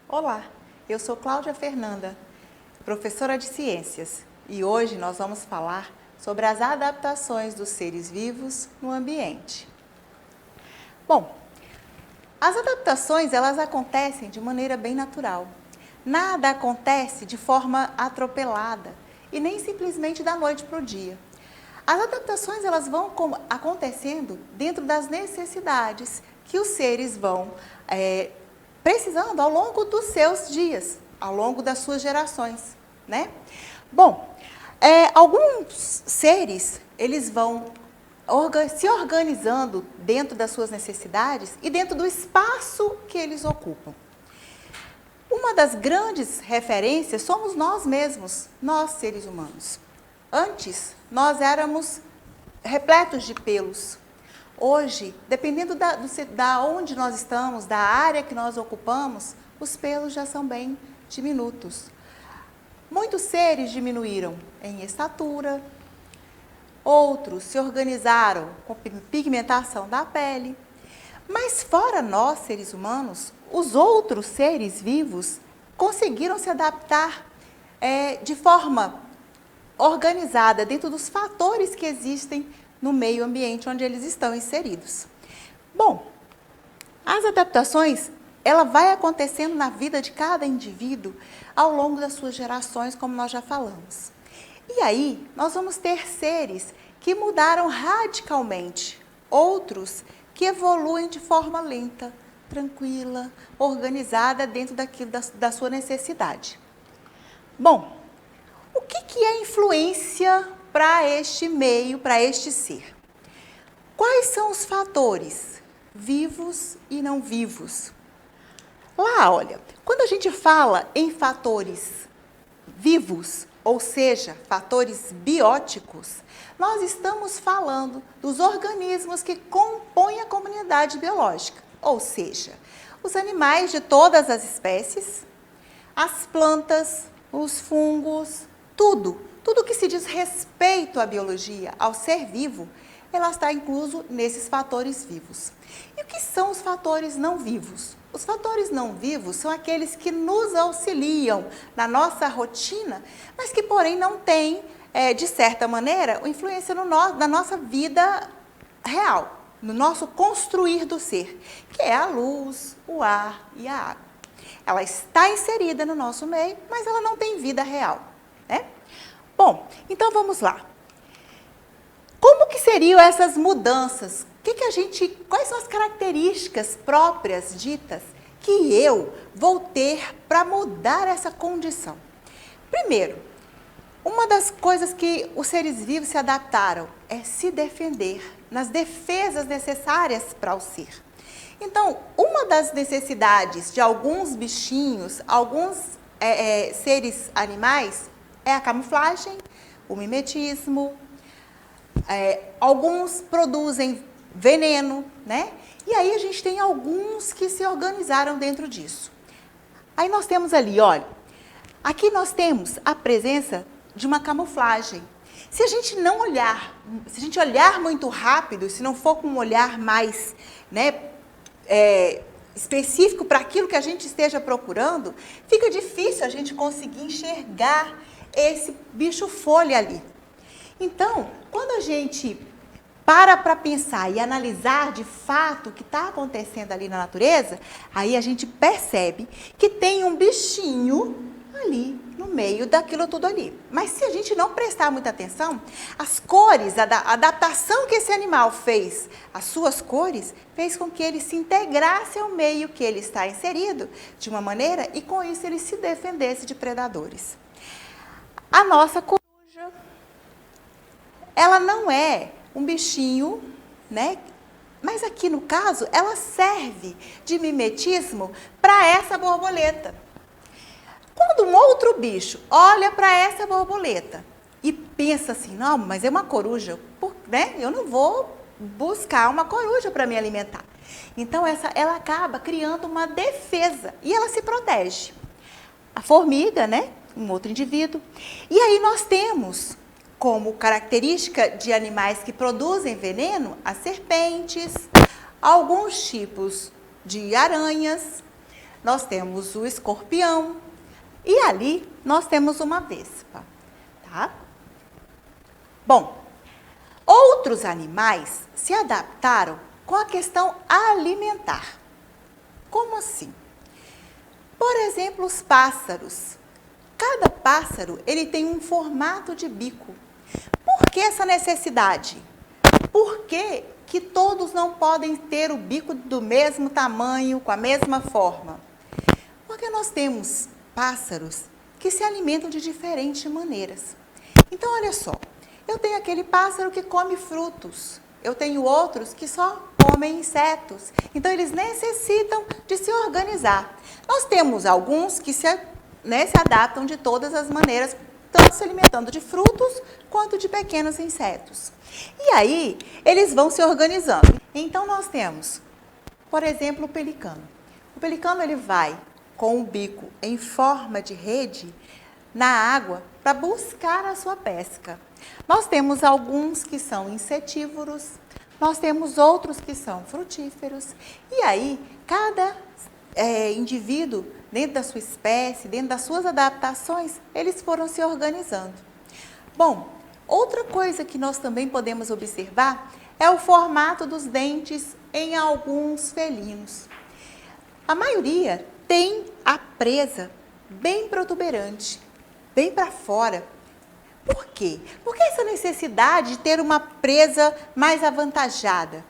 Olá, eu sou Cláudia Fernanda, professora de ciências, e hoje nós vamos falar sobre as adaptações dos seres vivos no ambiente. Bom, as adaptações elas acontecem de maneira bem natural. Nada acontece de forma atropelada e nem simplesmente da noite para o dia. As adaptações elas vão acontecendo dentro das necessidades que os seres vão precisando ao longo dos seus dias, ao longo das suas gerações, né? Bom, alguns seres, eles vão se organizando dentro das suas necessidades e dentro do espaço que eles ocupam. Uma das grandes referências somos nós mesmos, nós seres humanos. Antes, nós éramos repletos de pelos. Hoje, dependendo da onde nós estamos, da área que nós ocupamos, os pelos já são bem diminutos. Muitos seres diminuíram em estatura, outros se organizaram com pigmentação da pele. Mas fora nós, seres humanos, os outros seres vivos conseguiram se adaptar de forma organizada dentro dos fatores que existem no meio ambiente onde eles estão inseridos. Bom, as adaptações, ela vai acontecendo na vida de cada indivíduo ao longo das suas gerações, como nós já falamos. E aí, nós vamos ter seres que mudaram radicalmente, outros que evoluem de forma lenta, tranquila, organizada dentro daquilo da sua necessidade. Bom, o que é influência para este meio, para este ser? Quais são os fatores vivos e não vivos? Lá, olha, quando a gente fala em fatores vivos, ou seja, fatores bióticos, nós estamos falando dos organismos que compõem a comunidade biológica, ou seja, os animais de todas as espécies, as plantas, os fungos, tudo que se diz respeito à biologia, ao ser vivo, ela está incluso nesses fatores vivos. E o que são os fatores não vivos? Os fatores não vivos são aqueles que nos auxiliam na nossa rotina, mas que, porém, não têm, de certa maneira, influência na nossa vida real, no nosso construir do ser, que é a luz, o ar e a água. Ela está inserida no nosso meio, mas ela não tem vida real, né? Bom, então vamos lá. Como que seriam essas mudanças? Quais são as características próprias ditas que eu vou ter para mudar essa condição? Primeiro, uma das coisas que os seres vivos se adaptaram é se defender nas defesas necessárias para o ser. Então, uma das necessidades de alguns bichinhos, alguns seres animais, é a camuflagem, o mimetismo, alguns produzem veneno, né? E aí a gente tem alguns que se organizaram dentro disso. Aí nós temos ali, olha, aqui nós temos a presença de uma camuflagem. Se a gente não olhar, se a gente olhar muito rápido, se não for com um olhar mais, específico para aquilo que a gente esteja procurando, fica difícil a gente conseguir enxergar esse bicho folha ali. Então, quando a gente para pensar e analisar de fato o que está acontecendo ali na natureza, aí a gente percebe que tem um bichinho ali no meio daquilo tudo ali. Mas se a gente não prestar muita atenção, as cores, a adaptação que esse animal fez, as suas cores, fez com que ele se integrasse ao meio que ele está inserido de uma maneira e com isso ele se defendesse de predadores. A nossa coruja, ela não é um bichinho, né? Mas aqui no caso, ela serve de mimetismo para essa borboleta. Quando um outro bicho olha para essa borboleta e pensa assim, não, mas é uma coruja, né? Eu não vou buscar uma coruja para me alimentar. Então, ela acaba criando uma defesa e ela se protege. A formiga, né? Um outro indivíduo. E aí nós temos como característica de animais que produzem veneno as serpentes, alguns tipos de aranhas, nós temos o escorpião e ali nós temos uma vespa, tá? Bom, outros animais se adaptaram com a questão alimentar. Como assim? Por exemplo, os pássaros. Cada pássaro, ele tem um formato de bico. Por que essa necessidade? Por que todos não podem ter o bico do mesmo tamanho, com a mesma forma? Porque nós temos pássaros que se alimentam de diferentes maneiras. Então, olha só, eu tenho aquele pássaro que come frutos, eu tenho outros que só comem insetos. Então, eles necessitam de se organizar. Nós temos alguns que se adaptam de todas as maneiras, tanto se alimentando de frutos quanto de pequenos insetos. E aí, eles vão se organizando. Então, nós temos, por exemplo, o pelicano. O pelicano, ele vai com o bico em forma de rede na água para buscar a sua pesca. Nós temos alguns que são insetívoros, nós temos outros que são frutíferos. E aí, cada indivíduo, dentro da sua espécie, dentro das suas adaptações, eles foram se organizando. Bom, outra coisa que nós também podemos observar é o formato dos dentes em alguns felinos. A maioria tem a presa bem protuberante, bem para fora. Por quê? Por que essa necessidade de ter uma presa mais avantajada?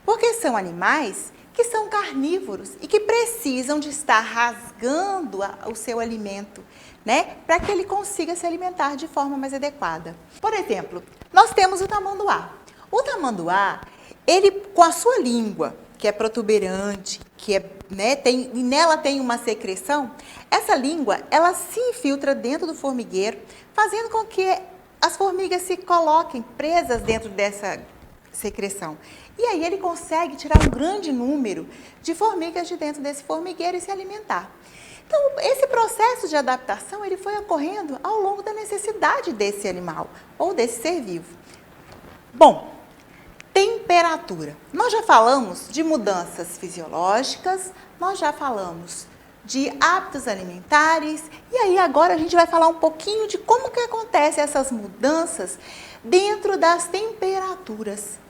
Porque são animais que são carnívoros e que precisam de estar rasgando o seu alimento, né? Para que ele consiga se alimentar de forma mais adequada. Por exemplo, nós temos o tamanduá. O tamanduá, ele com a sua língua, que é protuberante, que é, e nela tem uma secreção, essa língua, ela se infiltra dentro do formigueiro, fazendo com que as formigas se coloquem presas dentro dessa secreção. E aí ele consegue tirar um grande número de formigas de dentro desse formigueiro e se alimentar. Então, esse processo de adaptação, ele foi ocorrendo ao longo da necessidade desse animal, ou desse ser vivo. Bom, temperatura. Nós já falamos de mudanças fisiológicas, nós já falamos de hábitos alimentares, e aí agora a gente vai falar um pouquinho de como que acontecem essas mudanças dentro das temperaturas.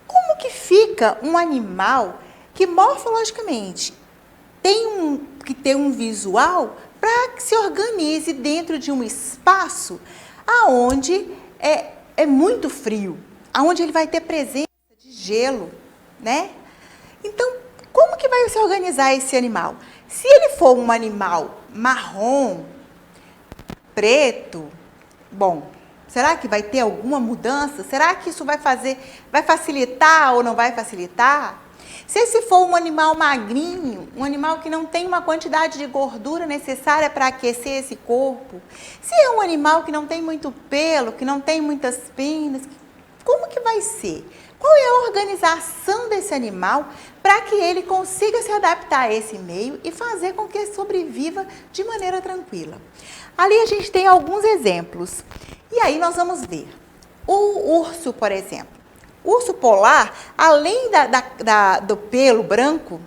Como que fica um animal que morfologicamente tem que ter um visual para que se organize dentro de um espaço aonde é muito frio, aonde ele vai ter presença de gelo, né? Então, como que vai se organizar esse animal? Se ele for um animal marrom, preto, bom, será que vai ter alguma mudança? Será que isso vai facilitar ou não vai facilitar? Se esse for um animal magrinho, um animal que não tem uma quantidade de gordura necessária para aquecer esse corpo, se é um animal que não tem muito pelo, que não tem muitas penas, como que vai ser? Qual é a organização desse animal para que ele consiga se adaptar a esse meio e fazer com que ele sobreviva de maneira tranquila? Ali a gente tem alguns exemplos. E aí nós vamos ver. O urso, por exemplo. O urso polar, além do pelo branco,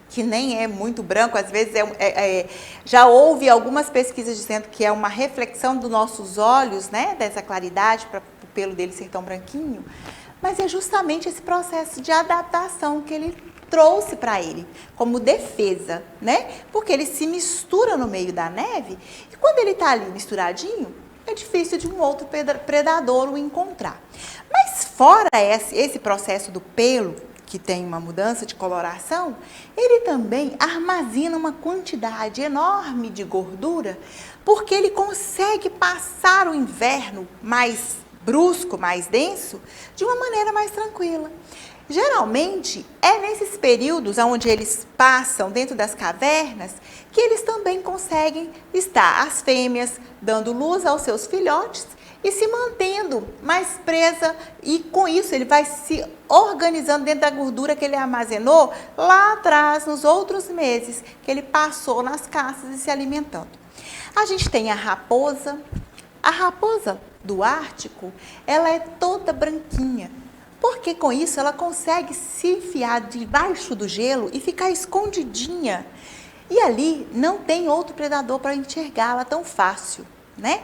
que nem é muito branco, às vezes já houve algumas pesquisas dizendo que é uma reflexão dos nossos olhos, né, dessa claridade, para o pelo dele ser tão branquinho, mas é justamente esse processo de adaptação que ele trouxe para ele, como defesa, né? Porque ele se mistura no meio da neve e quando ele está ali misturadinho, é difícil de um outro predador o encontrar. Mas fora esse processo do pelo, que tem uma mudança de coloração, ele também armazena uma quantidade enorme de gordura, porque ele consegue passar o inverno mais brusco, mais denso, de uma maneira mais tranquila. Geralmente, é nesses períodos onde eles passam dentro das cavernas que eles também conseguem estar, as fêmeas, dando luz aos seus filhotes e se mantendo mais presa, e com isso ele vai se organizando dentro da gordura que ele armazenou lá atrás, nos outros meses que ele passou nas caças e se alimentando. A gente tem a raposa. A raposa do Ártico, ela é toda branquinha. porque com isso ela consegue se enfiar debaixo do gelo e ficar escondidinha. E ali não tem outro predador para enxergá-la tão fácil, né?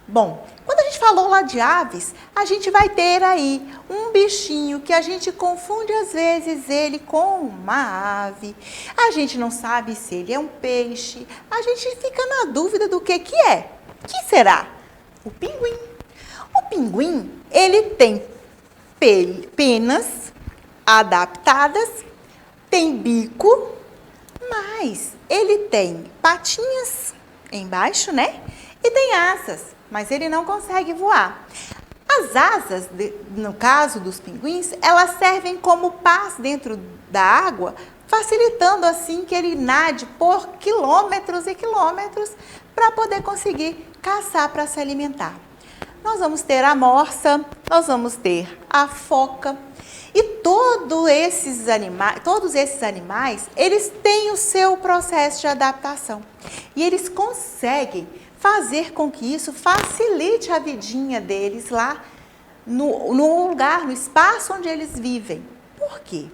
Bom, quando a gente falou lá de aves, a gente vai ter aí um bichinho que a gente confunde às vezes ele com uma ave. A gente não sabe se ele é um peixe. A gente fica na dúvida do que é. Que será? O pinguim. O pinguim, ele tem penas adaptadas, tem bico, mas ele tem patinhas embaixo, né? E tem asas, mas ele não consegue voar. As asas, no caso dos pinguins, elas servem como pás dentro da água, facilitando assim que ele nade por quilômetros e quilômetros para poder conseguir caçar para se alimentar. Nós vamos ter a morsa, nós vamos ter a foca. E todos esses animais, eles têm o seu processo de adaptação. E eles conseguem fazer com que isso facilite a vidinha deles lá no lugar, no espaço onde eles vivem. Por quê?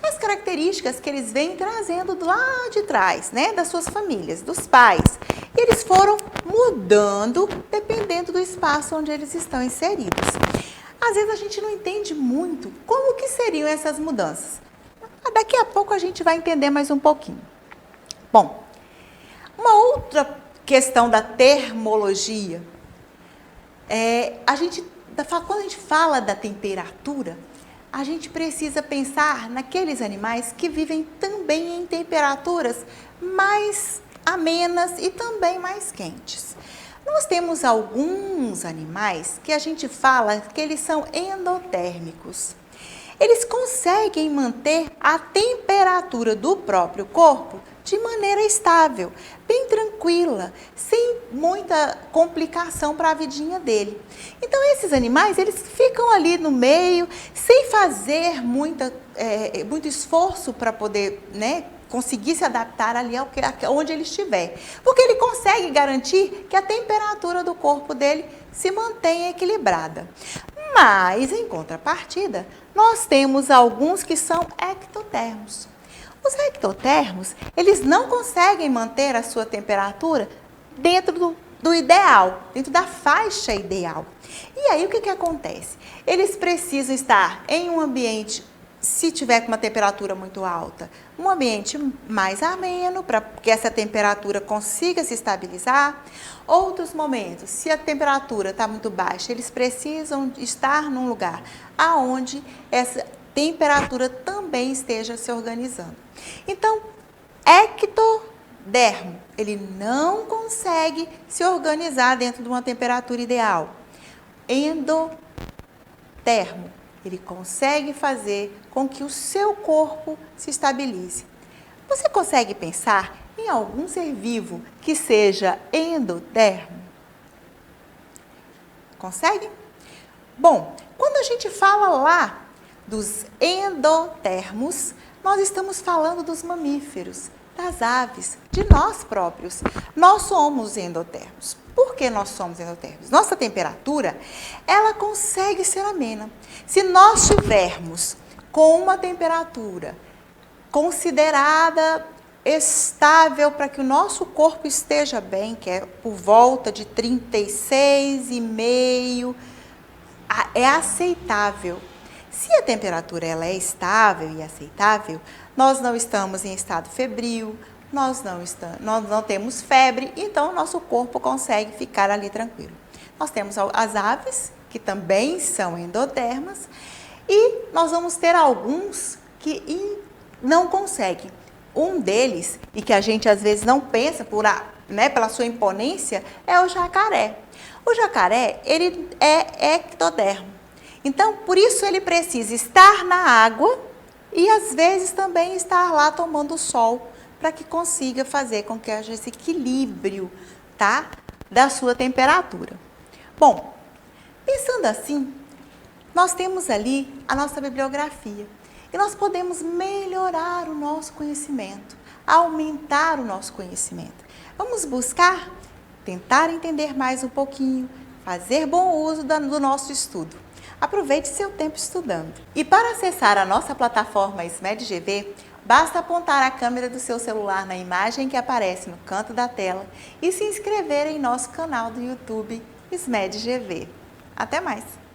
As características que eles vêm trazendo lá de trás, né, das suas famílias, dos pais. E eles foram mudando dependendo do espaço onde eles estão inseridos. Às vezes a gente não entende muito como que seriam essas mudanças. Daqui a pouco a gente vai entender mais um pouquinho. Bom, uma outra questão da termologia, quando a gente fala da temperatura, a gente precisa pensar naqueles animais que vivem também em temperaturas mais amenas e também mais quentes. Nós temos alguns animais que a gente fala que eles são endotérmicos. Eles conseguem manter a temperatura do próprio corpo de maneira estável, bem tranquila, sem muita complicação para a vidinha dele. Então, esses animais, eles ficam ali no meio, sem fazer muito esforço para poder, né, conseguir se adaptar ali onde ele estiver. Porque ele consegue garantir que a temperatura do corpo dele se mantenha equilibrada. Mas, em contrapartida, nós temos alguns que são ectotermos. Os ectotermos, eles não conseguem manter a sua temperatura dentro do ideal, dentro da faixa ideal. E aí, o que acontece? Eles precisam estar em um ambiente, se tiver com uma temperatura muito alta, um ambiente mais ameno, para que essa temperatura consiga se estabilizar. Outros momentos, se a temperatura está muito baixa, eles precisam estar num lugar aonde essa temperatura também esteja se organizando. Então, ectodermo, ele não consegue se organizar dentro de uma temperatura ideal. Endotermo, ele consegue fazer com que o seu corpo se estabilize. Você consegue pensar em algum ser vivo que seja endotermo? Consegue? Bom, quando a gente fala lá dos endotermos, nós estamos falando dos mamíferos, das aves, de nós próprios. Nós somos endotermos. Por que nós somos endotermos? Nossa temperatura, ela consegue ser amena. Se nós tivermos com uma temperatura considerada estável para que o nosso corpo esteja bem, que é por volta de 36,5, é aceitável. Se a temperatura ela é estável e aceitável, nós não estamos em estado febril, nós não temos febre, então o nosso corpo consegue ficar ali tranquilo. Nós temos as aves, que também são endotermas, e nós vamos ter alguns que não conseguem. Um deles, e que a gente às vezes não pensa pela sua imponência, é o jacaré. O jacaré, ele é ectodermo. Então, por isso ele precisa estar na água e às vezes também estar lá tomando sol, para que consiga fazer com que haja esse equilíbrio, tá, da sua temperatura. Bom, pensando assim, nós temos ali a nossa bibliografia e nós podemos melhorar o nosso conhecimento, aumentar o nosso conhecimento. Vamos buscar, tentar entender mais um pouquinho, fazer bom uso do nosso estudo. Aproveite seu tempo estudando. E para acessar a nossa plataforma SMED-GV, basta apontar a câmera do seu celular na imagem que aparece no canto da tela e se inscrever em nosso canal do YouTube SMED-GV. Até mais!